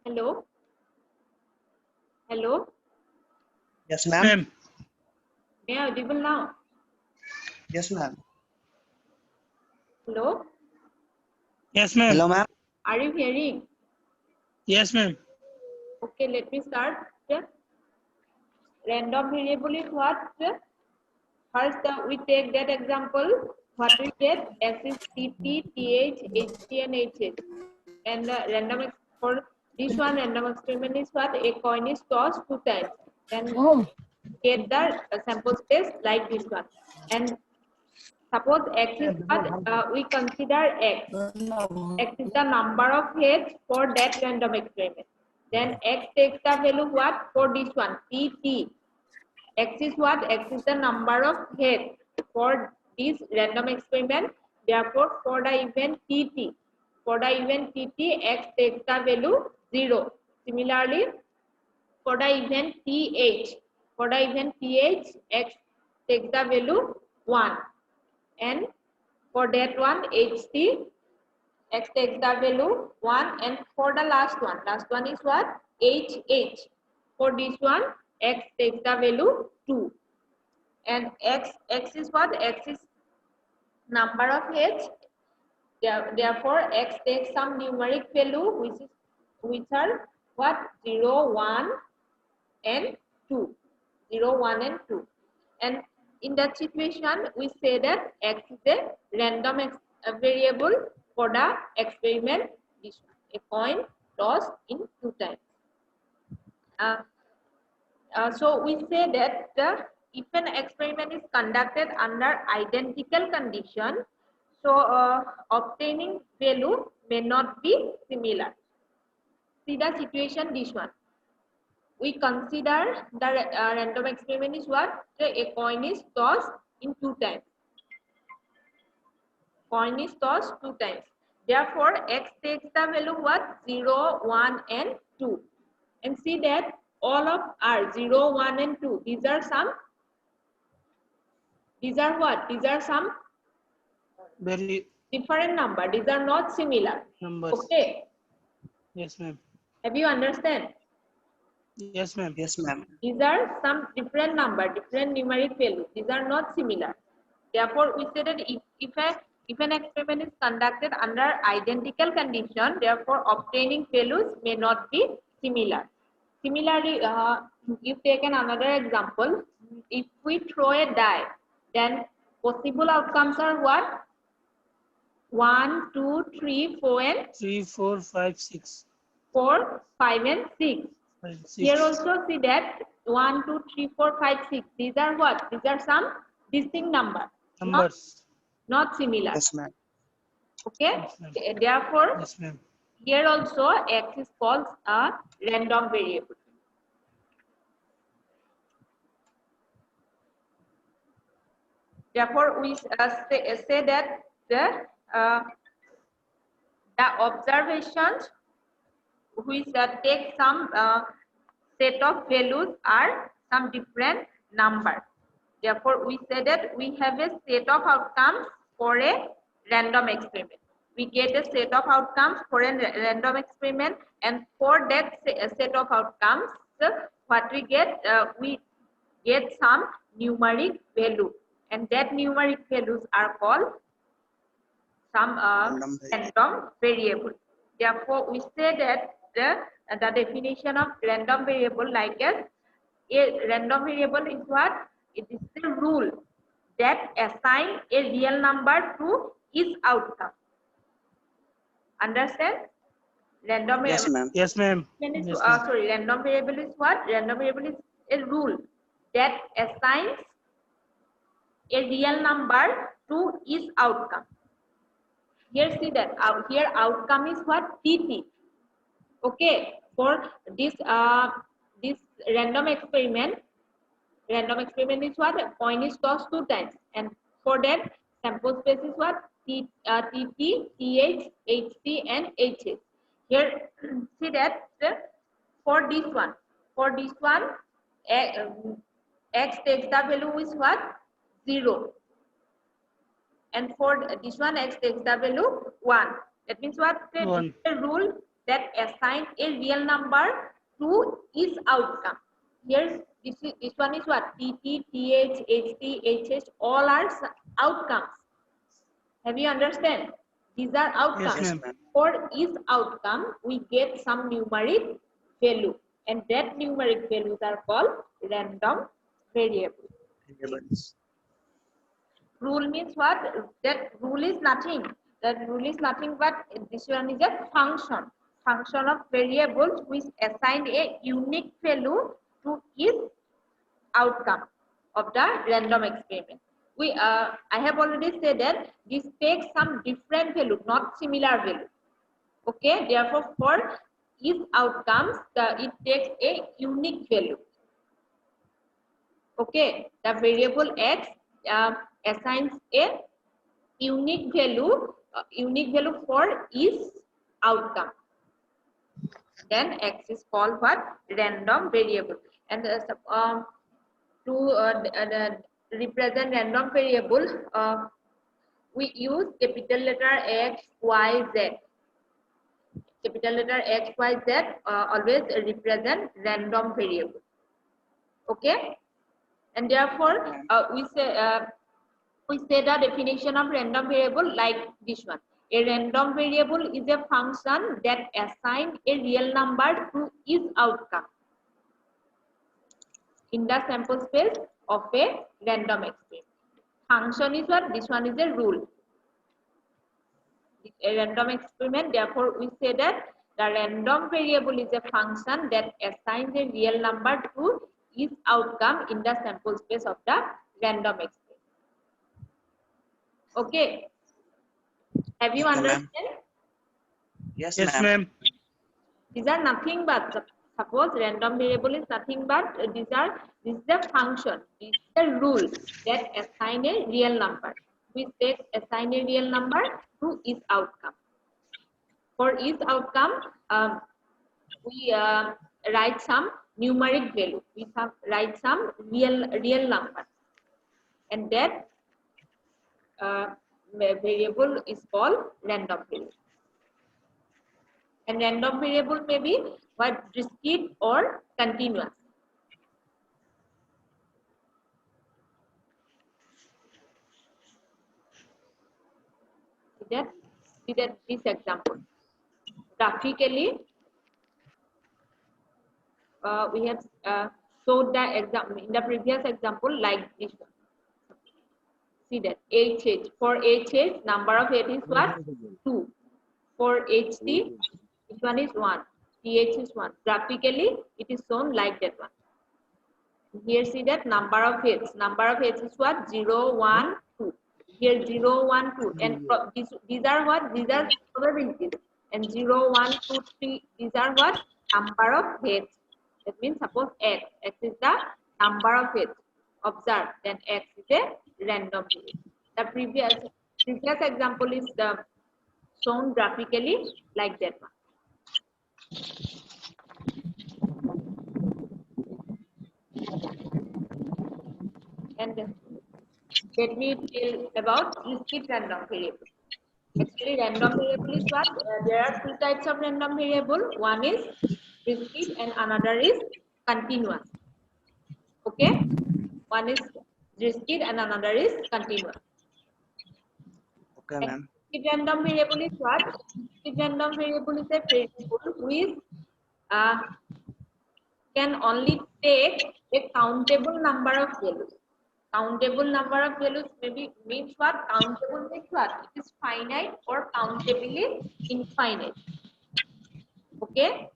Hello? Hello? Yes, ma'am. Ma'am. May I audible now? Yes, ma'am. Hello? Yes, ma'am. Hello, ma'am. Are you hearing? Yes, ma'am. Okay, let me start. Random variable is what? First, we take that example. What we get? X is TT, TH, HT, and HH. And for this one, random experiment is what? A coin is tossed 2 times. Then get the sample space like this one. And suppose X is what? We consider X. X is the number of heads for that random experiment. Then X takes the value what? For this one, TT. X is what? X is the number of heads for this random experiment. Therefore, for the event TT, X takes the value 0. Similarly, for the event TH, X takes the value 1. And for that one, HT, X takes the value 1. And for the last one is what? HH. For this one, X takes the value 2. And X is what? X is number of heads. Therefore, X takes some numeric value which are what? 0, 1, and 2. 0, 1, and 2. And in that situation, we say that X is a random variable for the experiment. This one, a coin tossed in 2 times. So we say that if an experiment is conducted under identical condition, so obtaining value may not be similar. See the situation, this one. We consider the random experiment is what? A coin is tossed in 2 times. Coin is tossed 2 times. Therefore, X takes the value what? 0, 1, and 2. And see that all of are 0, 1, and 2. These are some. These are what? These are some Very different number. These are not similar. numbers. Okay. Yes, ma'am. Have you understand? Yes, ma'am. Yes, ma'am. These are some different number, different numeric values. These are not similar. Therefore, we say that if an experiment is conducted under identical condition, therefore obtaining values may not be similar. Similarly, if taken another example, if we throw a die, then possible outcomes are what? 1, 2, 3, 4, and 3, 4, 5, 6. 4, 5, and 6. 5, 6. Here also see that 1, 2, 3, 4, 5, 6. These are what? These are some distinct numbers. Numbers. Not similar. Yes, ma'am. Okay. Yes, ma'am. Therefore, Yes, ma'am. here also X is called a random variable. Therefore, we say that the observations which take some set of values are some different number. Therefore, we say that we have a set of outcomes for a random experiment. We get a set of outcomes for a random experiment, and for that set of outcomes, what we get some numeric value, and that numeric values are called some random variable. Therefore, we say that the definition of random variable like a random variable is what? It is the rule that assign a real number to its outcome. Understand? Random Yes, ma'am. Yes, ma'am. is, Yes, ma'am. sorry, random variable is what? Random variable is a rule that assigns a real number to its outcome. Here see that here outcome is what? TT. Okay, for this this random experiment is what? A coin is tossed 2 times, and for that sample space is what? TT, TH, HT, and HH. Here see that for this one, X takes the value is what? 0. And for this one, X takes the value 1. That means what? One. The rule that assign a real number to each outcome. Here's this one is what? TT, TH, HT, HH, all are outcomes. Have you understand? These are outcomes. Yes, ma'am. For each outcome, we get some numeric value, and that numeric values are called random variable. Variables. Rule means what? That rule is nothing. That rule is nothing but this one is a function. Function of variables which assign a unique value to each outcome of the random experiment. I have already said that this takes some different value, not similar value. Okay, therefore for each outcomes, it takes a unique value. Okay, the variable x assigns a unique value for each outcome. Then x is called what? Random variable. And to represent random variable, we use capital letter X, Y, Z. Capital letter X, Y, Z always represent random variable. Okay, and therefore we say the definition of random variable like this one. A random variable is a function that assigns a real number to each outcome in the sample space of a random experiment. Function is what? This one is a rule. A random experiment, therefore we say that the random variable is a function that assigns a real number to each outcome in the sample space of the random experiment. Okay. Have you Okay, understand? Yes, Yes, ma'am. ma'am. These are nothing but, suppose random variable is nothing but this is the function, this is the rule that assign a real number. We take assign a real number to each outcome. For each outcome, we write some numeric value. We write some real number, and that variable is called random variable. And random variable may be what? Discrete or continuous. See that this example. Graphically, we have showed the example in the previous example like this one. See that HH. For HH, number of H is what? 2. For HT, which one is 1? TH is 1. Graphically, it is shown like that one. Here see that number of hits. Number of hits is what? 0, 1, 2. Here 0, 1, 2. And these are what? These are probabilities. And 0, 1, 2, 3. These are what? Number of hits. That means suppose X. X is the number of hits. Observe. Then X is a random variable. The previous example is shown graphically like that one. And let me tell about discrete random variable. Actually, random variable is what? There are two types of random variable. One is discrete and another is continuous. Okay? One is discrete and another is continuous. Okay, ma'am. Discrete random variable is what? Discrete random variable is a variable which can only take a countable number of values. Countable number of values maybe means what? Countable means what? It is finite or countably infinite. Okay?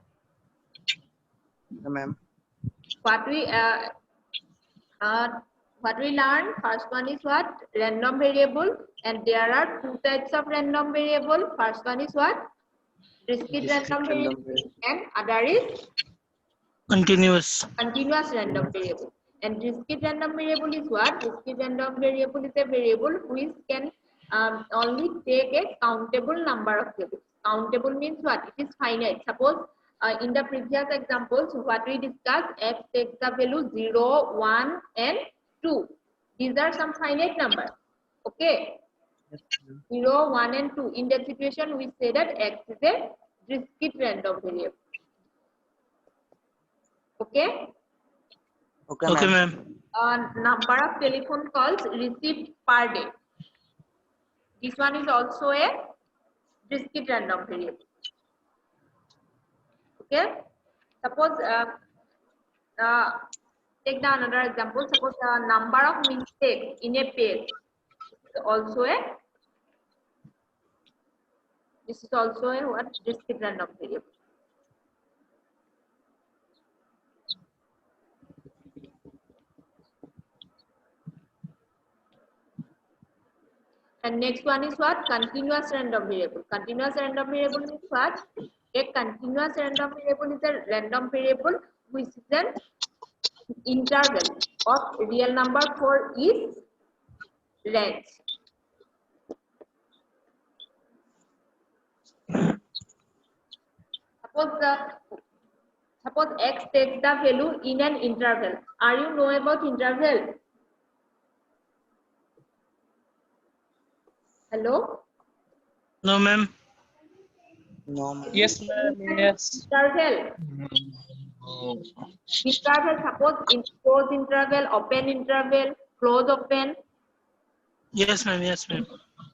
Okay, ma'am. What we learn, first one is what? Random variable, and there are two types of random variable. First one is what? Discrete random variable, and other is Continuous. continuous random variable. And discrete random variable is what? Discrete random variable is a variable which can only take a countable number of values. Countable means what? It is finite. Suppose in the previous examples, what we discussed, x takes the value 0, 1, and 2. These are some finite numbers. Okay? Yes, ma'am. 0, 1, and 2. In that situation, we say that x is a discrete random variable. Okay. Okay, Okay, ma'am. ma'am. Number of telephone calls received per day. This one is also a discrete random variable. Okay. Suppose take the another example. Suppose the number of mistakes in a page is also a what discrete random variable. And next one is what? Continuous random variable. Continuous random variable means what? A continuous random variable is a random variable which is an interval of real number for each range. Suppose x takes the value in an interval. Are you know about interval? Hello? No, ma'am. No, ma'am. Yes, ma'am. Yes. Interval. Interval, suppose in close interval, open interval, close open. Yes, ma'am. Yes, ma'am.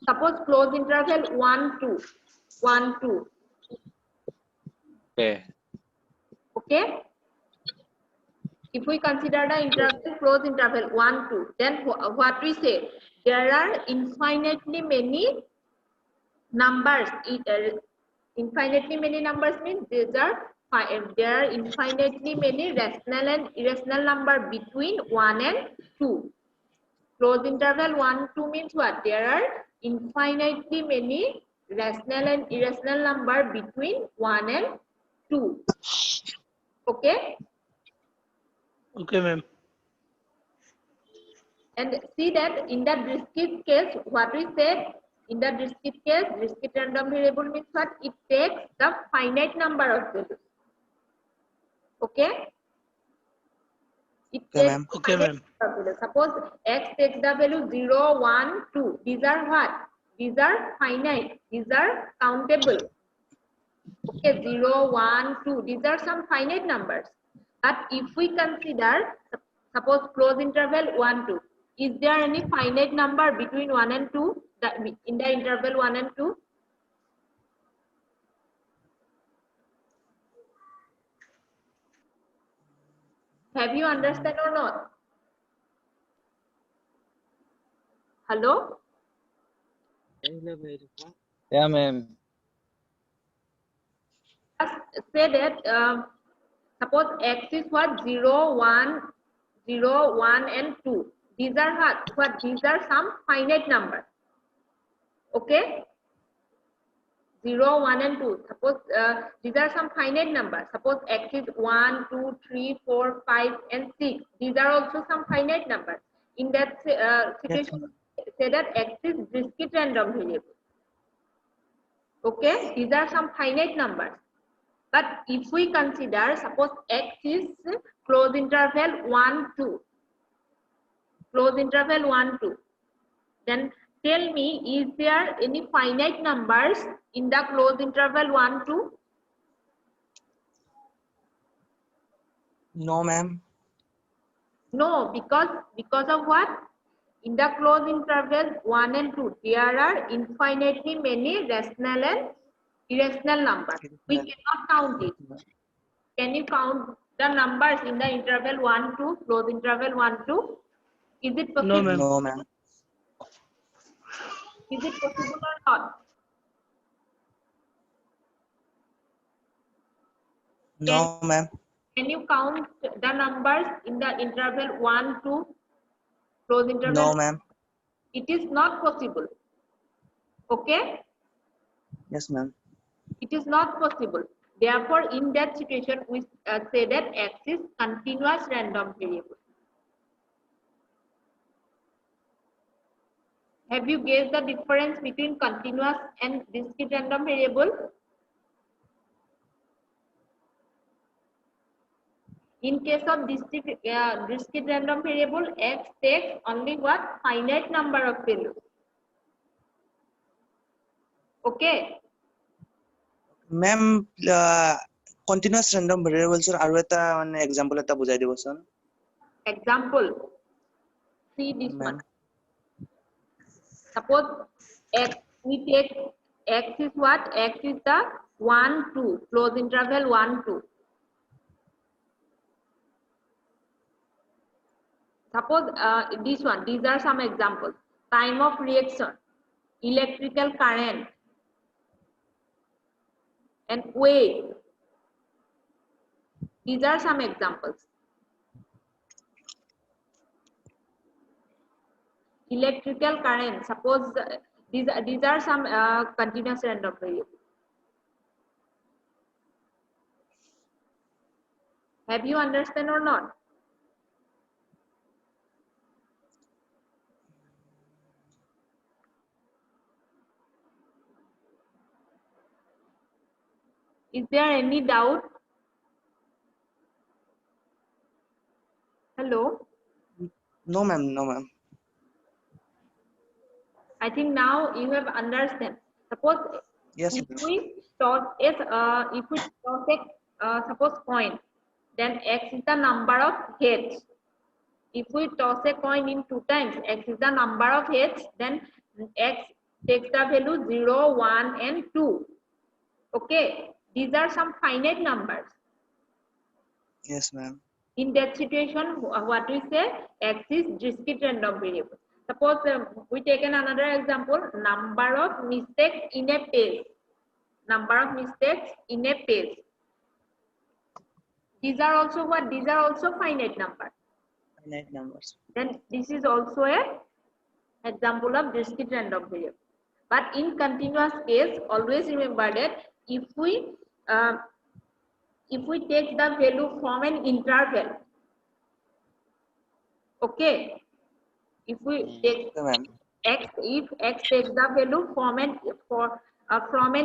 Suppose close interval 1, 2. 1, 2. Okay. Okay? If we consider the interval, close interval 1, 2, then what we say? There are infinitely many numbers. Infinitely many numbers means there are infinitely many rational and irrational number between 1 and 2. Close interval 1, 2 means what? There are infinitely many rational and irrational number between 1 and 2. Okay? Okay, ma'am. And see that in the discrete case, what we said, in the discrete case, discrete random variable means what? It takes the finite number of values. Okay? It Okay, takes ma'am. Okay, finite ma'am. number of values. Suppose x takes the value 0, 1, 2. These are what? These are finite. These are countable. Okay, 0, 1, 2. These are some finite numbers. But if we consider, suppose close interval 1, 2. Is there any finite number between 1 and 2 in the interval 1 and 2? Have you understand or not? Hello? Yeah, ma'am. Just say that suppose x is what? 0, 1, 0, 1 and 2. These are what? These are some finite numbers. Okay? 0, 1 and 2. Suppose these are some finite numbers. Suppose x is 1, 2, 3, 4, 5 and 6. These are also some finite numbers. In that situation, say that x is discrete random variable. Okay, these are some finite numbers. But if we consider, suppose x is close interval 1, 2. Close interval 1, 2. Then tell me, is there any finite numbers in the close interval 1, 2? No, ma'am. No, because of what? In the close interval 1 and 2, there are infinitely many rational and irrational numbers. We cannot count it. Can you count the numbers in the interval 1, 2, close interval 1, 2? Is it possible? No, ma'am. No, ma'am. Is it possible or not? No, ma'am. Can you count the numbers in the interval 1, 2, close interval? No, ma'am. It is not possible. Okay? Yes, ma'am. It is not possible. Therefore, in that situation, we say that x is continuous random variable. Have you guessed the difference between continuous and discrete random variable? In case of discrete random variable, x takes only what? Finite number of values. Okay. Ma'am, continuous random variables আৰু এটা মানে example এটা বুজাই দিবচোন। Example, see this Ma'am. one. Suppose x, we take x is what? X is the 1, 2, close interval 1, 2. Suppose this one, these are some examples. Time of reaction, electrical current, and weight. These are some examples. Electrical current, suppose these are some continuous random variables. Have you understand or not? Is there any doubt? Hello? No, ma'am. No, ma'am. I think now you have understand. Suppose Yes, if ma'am. we toss it, suppose coin, then x is the number of heads. If we toss a coin in 2 times, x is the number of heads, then x takes the value 0, 1, and 2. Okay, these are some finite numbers. Yes, ma'am. In that situation, what we say, x is discrete random variable. Suppose we take another example, number of mistakes in a page. Number of mistakes in a page. These are also what? These are also finite numbers. Finite numbers. Then this is also a example of discrete random variable. But in continuous case, always remember that if we take the value from an interval, okay, if we take Okay, ma'am. x, if x takes the value from an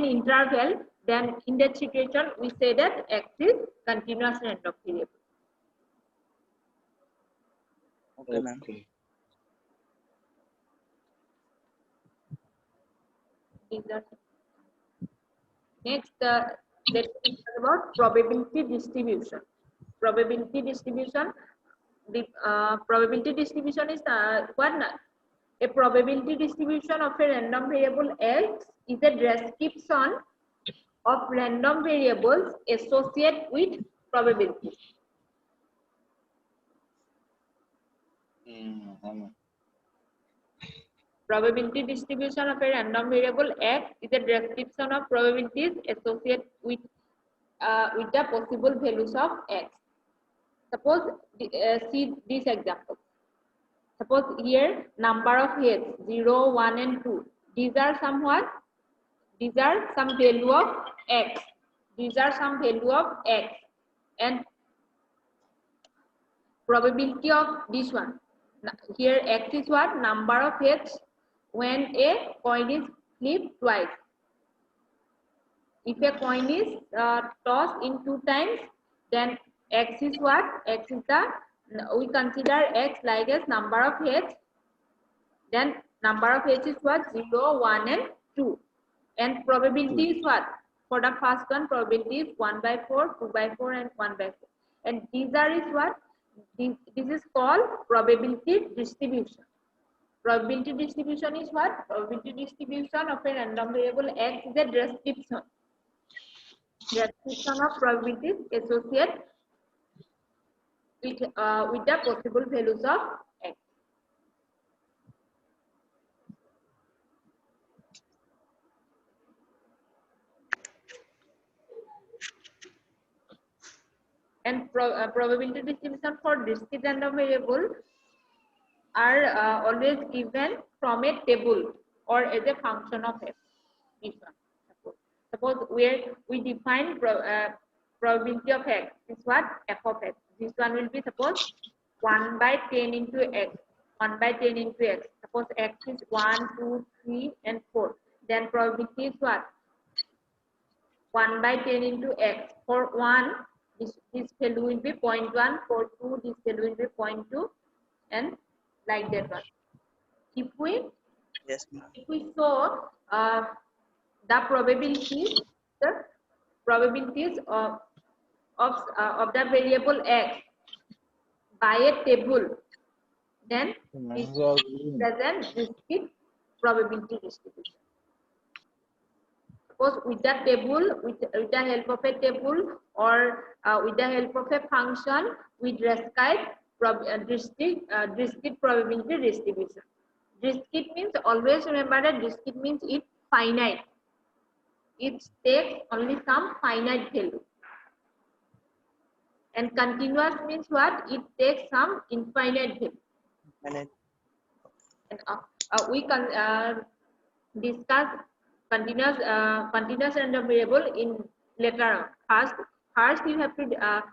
interval, then in that situation we say that x is continuous random variable. Okay, ma'am. Next, let's talk about probability distribution. Probability distribution. The probability distribution is what? A probability distribution of a random variable x is a description of random variables associated with probability. Probability distribution of a random variable x is a description of probabilities associated with the possible values of x. Suppose see this example. Suppose here number of heads 0, 1, and 2. These are somewhat. These are some value of x. These are some value of x, and probability of this one. Here x is what? Number of heads when a coin is flipped twice. If a coin is tossed in 2 times, then x is what? X is the, we consider x like as number of heads. Then number of heads is what? 0, 1, and 2. And probability is what? For the first one, probability is 1/4, 2/4, and 1/4. And these are is what? This is called probability distribution. Probability distribution is what? Probability distribution of a random variable x is a description. Description of probabilities associated with the possible values of x. And probability distribution for discrete random variable are always given from a table or as a function of f. This one. Suppose where we define probability of x is what? F of x. This one will be suppose 1/10 into x. 1/10 into x. Suppose x is 1, 2, 3, and 4. Then probability is what? 1/10 into x. For 1, this value will be 0.1. For 2, this value will be 0.2, and like that one. If we Yes, ma'am. saw the probability, probabilities of the variable x by a table, then it represents discrete probability distribution. Suppose with the table, with the help of a table or with the help of a function, we describe discrete probability distribution. Discrete means, always remember that discrete means it's finite. It takes only some finite value. And continuous means what? It takes some infinite value. And And we can discuss continuous random variable in later on. First you have to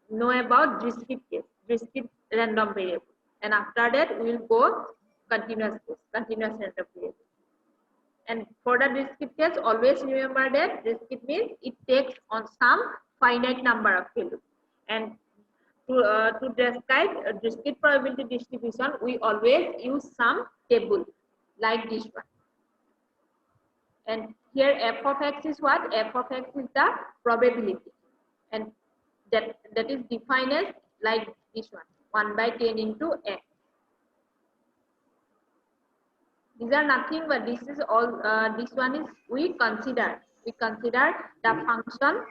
know about discrete case, discrete random variable, and after that we will go continuous case, continuous random variable. And for the discrete case, always remember that discrete means it takes on some finite number of values. And to describe a discrete probability distribution, we always use some table like this one. And here f of x is what? F of x is the probability, and that is defined as like this one, 1 by 10 into x. These are nothing but this is all. This one is we consider the function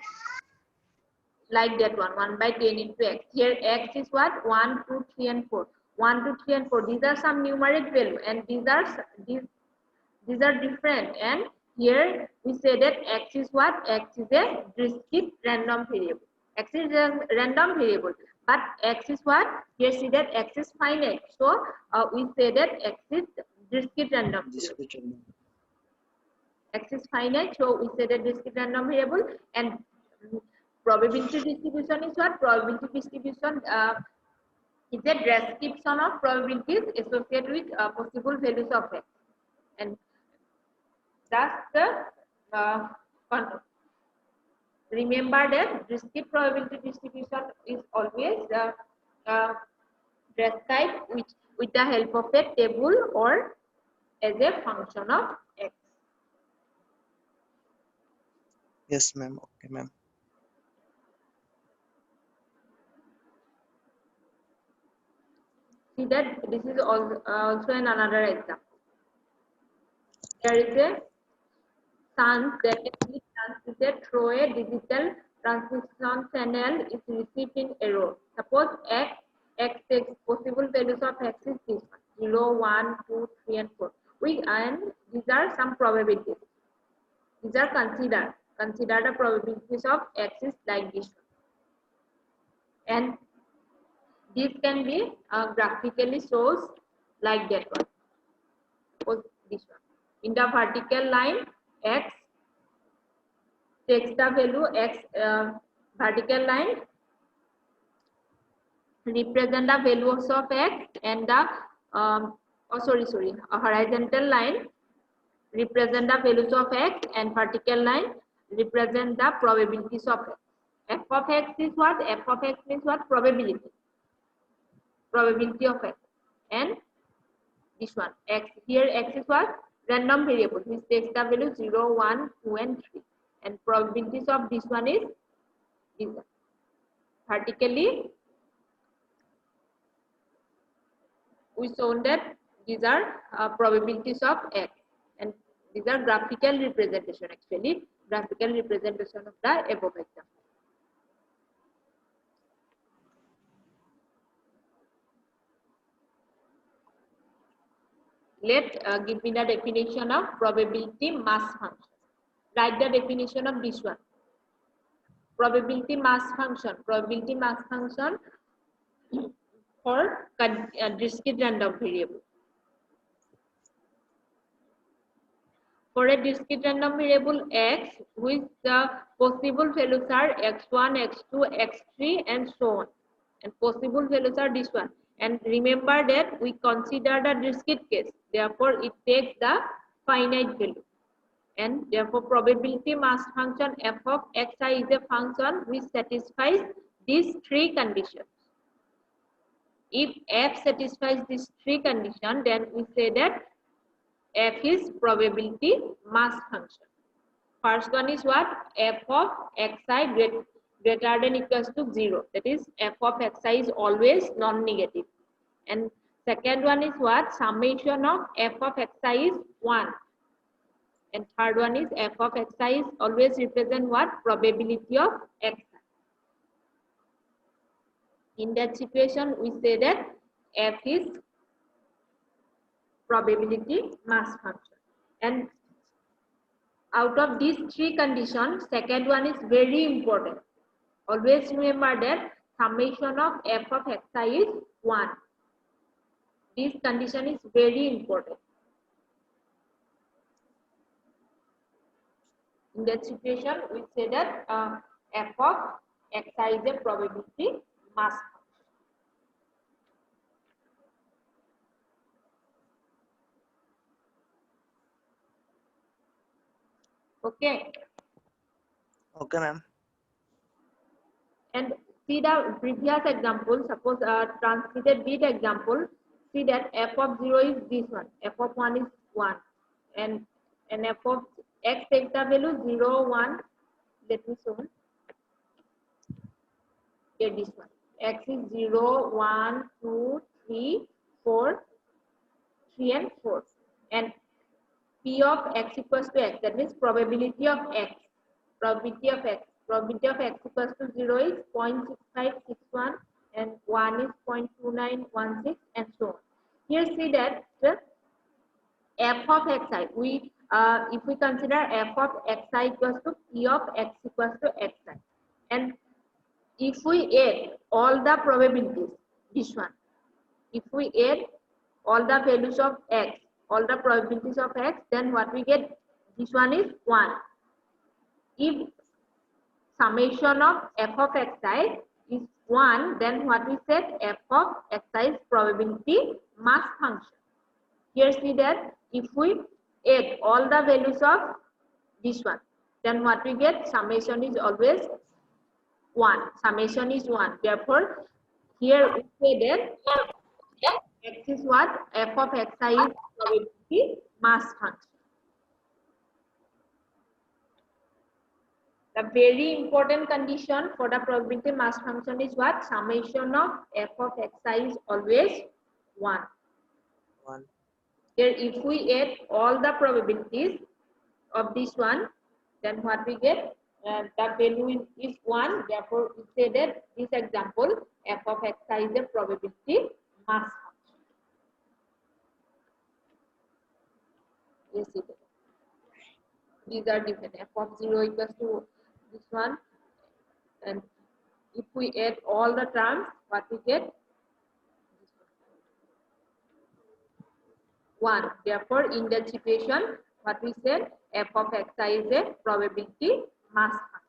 like that one, 1 by 10 into x. Here x is what? 1, 2, 3 and 4. 1, 2, 3 and 4. These are some numeric value, and these are different. And here we say that x is what? X is a discrete random variable. X is a random variable, but x is what? Here see that x is finite. So we say that x is discrete random variable. X is finite, so we say that discrete random variable. And probability distribution is what? Probability distribution is a description of probabilities associated with possible values of x. And that's the remember that discrete probability distribution is always described with the help of a table or as a function of x. yes, ma'am. Okay, ma'am. See that this is also another example. There is a sound that can be transmitted through a digital transmission channel is received in error. Suppose x takes possible values of x is this one, 0, 1, 2, 3 and 4. And these are some probabilities. These are considered the probabilities of x is like this one. And this can be graphically shows like that one. Suppose this one. In the vertical line, x takes the value x, vertical line represent the values of x, and the a horizontal line represent the values of x, and vertical line represent the probabilities of x. F of x is what? F of x means what? Probability of x. And this one x, here x is what? Random variable which takes the value 0, 1, 2 and 3, and probabilities of this one is this one. Vertically we shown that these are probabilities of x, and these are graphical representation, actually graphical representation of the above example. Give me the definition of probability mass function. Write the definition of this one. Probability mass function for discrete random variable. For a discrete random variable x, which the possible values are x1, x2, x3 and so on. And possible values are this one. And remember that we consider the discrete case. Therefore, it takes the finite value. And therefore, probability mass function f of xi is a function which satisfies these three conditions. If f satisfies these three conditions, then we say that f is probability mass function. First one is what? F of xi greater than equals to 0. That is f of xi is always non-negative. And second one is what? Summation of f of xi is 1. And third one is f of xi is always represent what? Probability of xi. In that situation, we say that f is probability mass function. And out of these three conditions, second one is very important. Always remember that summation of f of xi is 1. This condition is very important. In that situation, we say that f of xi is a probability mass function. Okay. Okay, ma'am. And see the previous example, suppose transmitted bit example, see that f of 0 is this one, f of 1 is 1, and f of x takes the value 0, 1, let me show. Here this one, x is 0, 1, 2, 3, 4, 3 and 4. And p of x equals to x, that means probability of x, probability of x equals to 0 is 0.6561 and 1 is 0.2916 and so on. Here see that f of xi, we if we consider f of xi equals to p of x equals to xi, and if we add all the probabilities, this one, if we add all the values of x, all the probabilities of x, then what we get, this one is 1. If summation of f of xi is 1, then what we said, f of xi is probability mass function. Here see that if we add all the values of this one, then what we get, summation is always 1. Summation is 1. Therefore, here we say that x is what? F of xi is probability mass function. The very important condition for the probability mass function is what? Summation of f of xi is always 1. 1. Here, if we add all the probabilities of this one, then what we get? The value is 1. Therefore, we say that this example, f of xi is a probability mass function. Yes, it is. These are different. F of 0 equals to this one, and if we add all the terms, what we get? 1. Therefore, in that situation, what we said, f of xi is a probability mass function.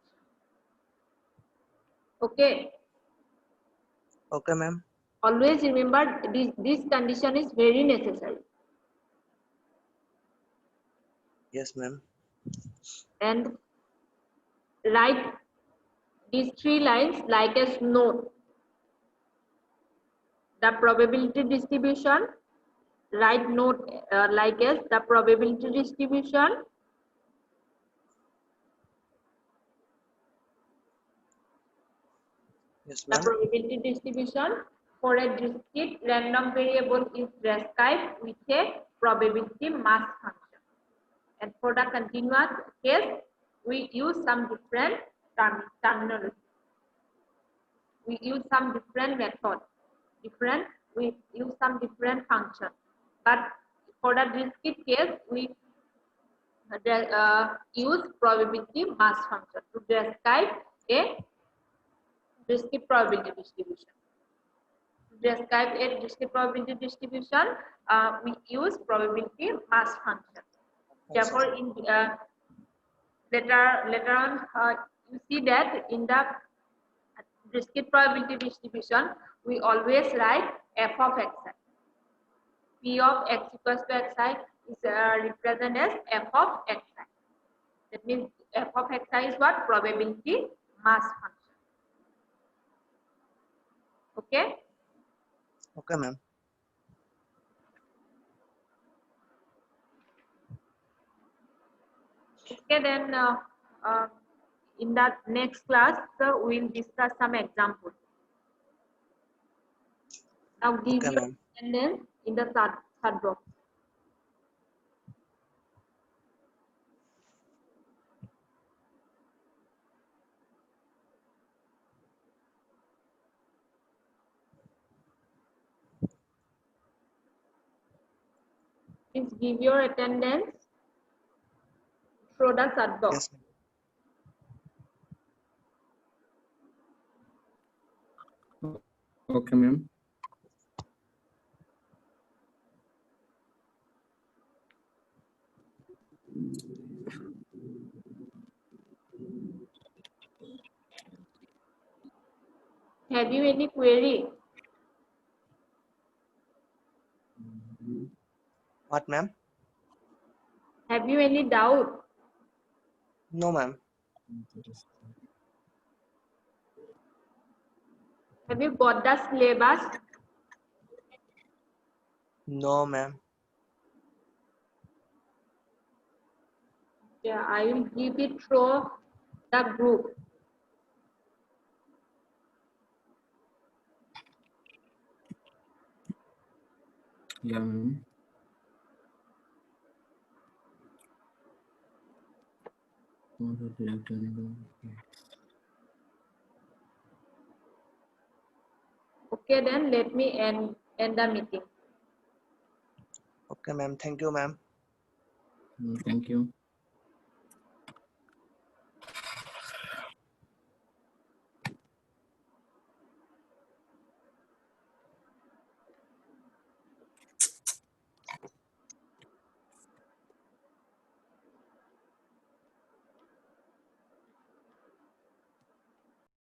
Okay. Okay, ma'am. Always remember this condition is very necessary. Yes, ma'am. And write these 3 lines like as note. The probability distribution, write note like as the probability distribution Yes, the ma'am. probability distribution for a discrete random variable is described with a probability mass function. And for the continuous case, we use some different terminology. We use some different method. We use some different function. But for the discrete case, we use probability mass function to describe a discrete probability distribution. To describe a discrete probability distribution, we use probability mass function. Therefore, in later on, you see that in the discrete probability distribution, we always write f of xi. P of x equals to xi is represented as f of xi. That means f of xi is what? Probability mass function. Okay? Okay, ma'am. Okay, then in that next class, we'll discuss some examples. Now give Okay, your ma'am. attendance in the third box. Please give your attendance through the third box. Yes, ma'am. Okay, ma'am. Have you any query? What, ma'am? Have you any doubt? No, ma'am. Have you got the syllabus? No, ma'am. Yeah, I will give it through the group. Yeah, ma'am. Okay, then let me end the meeting. Okay, ma'am. Thank you, ma'am. Thank you.